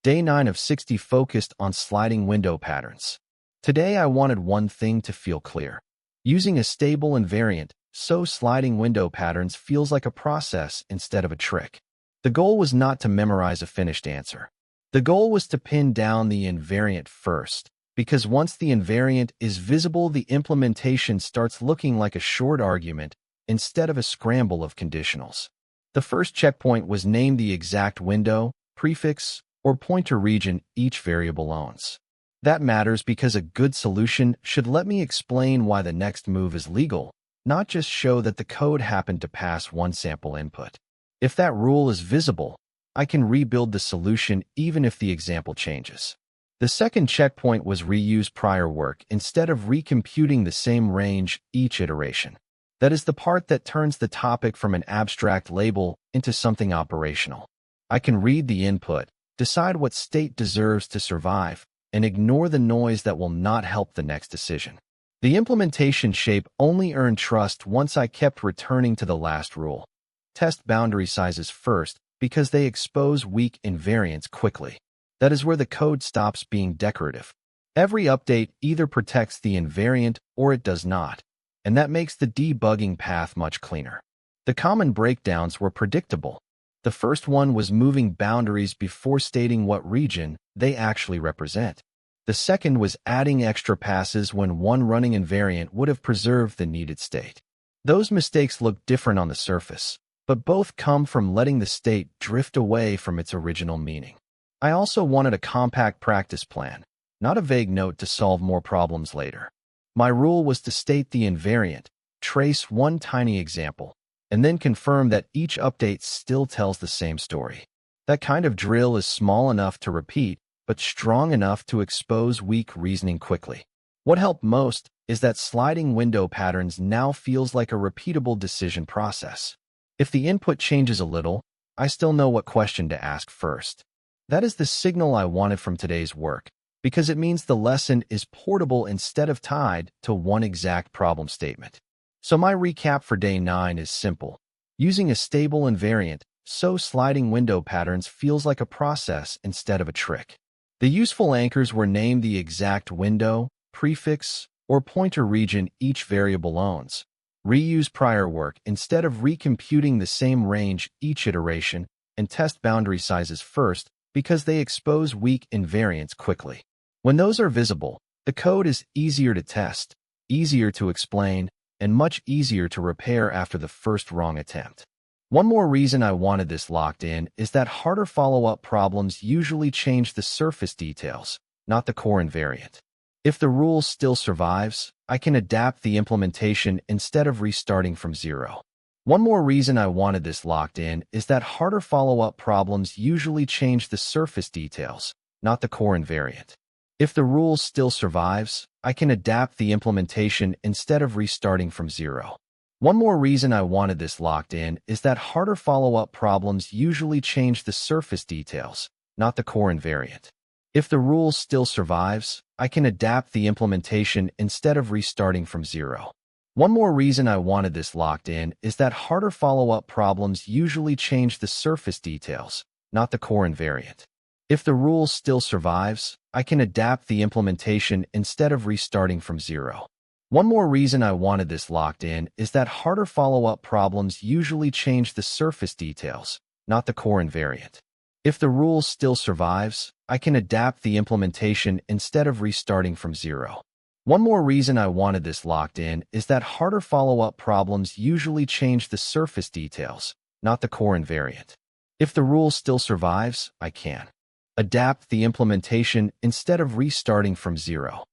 Day 9 of 60 focused on sliding window patterns. Today I wanted one thing to feel clear. Using a stable invariant, so sliding window patterns feels like a process instead of a trick. The goal was not to memorize a finished answer. The goal was to pin down the invariant first, because once the invariant is visible, the implementation starts looking like a short argument instead of a scramble of conditionals. The first checkpoint was name the exact window, prefix, or pointer region each variable owns. That matters because a good solution should let me explain why the next move is legal, not just show that the code happened to pass one sample input. If that rule is visible, I can rebuild the solution even if the example changes. The second checkpoint was reuse prior work instead of recomputing the same range each iteration. That is the part that turns the topic from an abstract label into something operational. I can read the input, decide what state deserves to survive, and ignore the noise that will not help the next decision. The implementation shape only earned trust once I kept returning to the last rule. Test boundary sizes first because they expose weak invariants quickly. That is where the code stops being decorative. Every update either protects the invariant or it does not, and that makes the debugging path much cleaner. The common breakdowns were predictable. The first one was moving boundaries before stating what region they actually represent. The second was adding extra passes when one running invariant would have preserved the needed state. Those mistakes look different on the surface, but both come from letting the state drift away from its original meaning. I also wanted a compact practice plan, not a vague note to solve more problems later. My rule was to state the invariant, trace one tiny example, and then confirm that each update still tells the same story. That kind of drill is small enough to repeat, but strong enough to expose weak reasoning quickly. What helped most is that sliding window patterns now feels like a repeatable decision process. If the input changes a little, I still know what question to ask first. That is the signal I wanted from today's work, because it means the lesson is portable instead of tied to one exact problem statement. So my recap for day 9 is simple. Using a stable invariant, so sliding window patterns feels like a process instead of a trick. The useful anchors were name the exact window, prefix, or pointer region each variable owns. Reuse prior work instead of recomputing the same range each iteration, and test boundary sizes first because they expose weak invariants quickly. When those are visible, the code is easier to test, easier to explain, and much easier to repair after the first wrong attempt. One more reason I wanted this locked in is that harder follow-up problems usually change the surface details, not the core invariant. If the rule still survives, I can adapt the implementation instead of restarting from zero. One more reason I wanted this locked in is that harder follow-up problems usually change the surface details, not the core invariant. If the rule still survives, I can adapt the implementation instead of restarting from zero. One more reason I wanted this locked in is that harder follow-up problems usually change the surface details, not the core invariant. If the rule still survives, I can adapt the implementation instead of restarting from zero. One more reason I wanted this locked in is that harder follow-up problems usually change the surface details, not the core invariant. If the rule still survives, I can adapt the implementation instead of restarting from zero. One more reason I wanted this locked in is that harder follow-up problems usually change the surface details, not the core invariant. If the rule still survives, I can adapt the implementation instead of restarting from zero. One more reason I wanted this locked in is that harder follow-up problems usually change the surface details, not the core invariant. If the rule still survives, I can adapt the implementation instead of restarting from zero.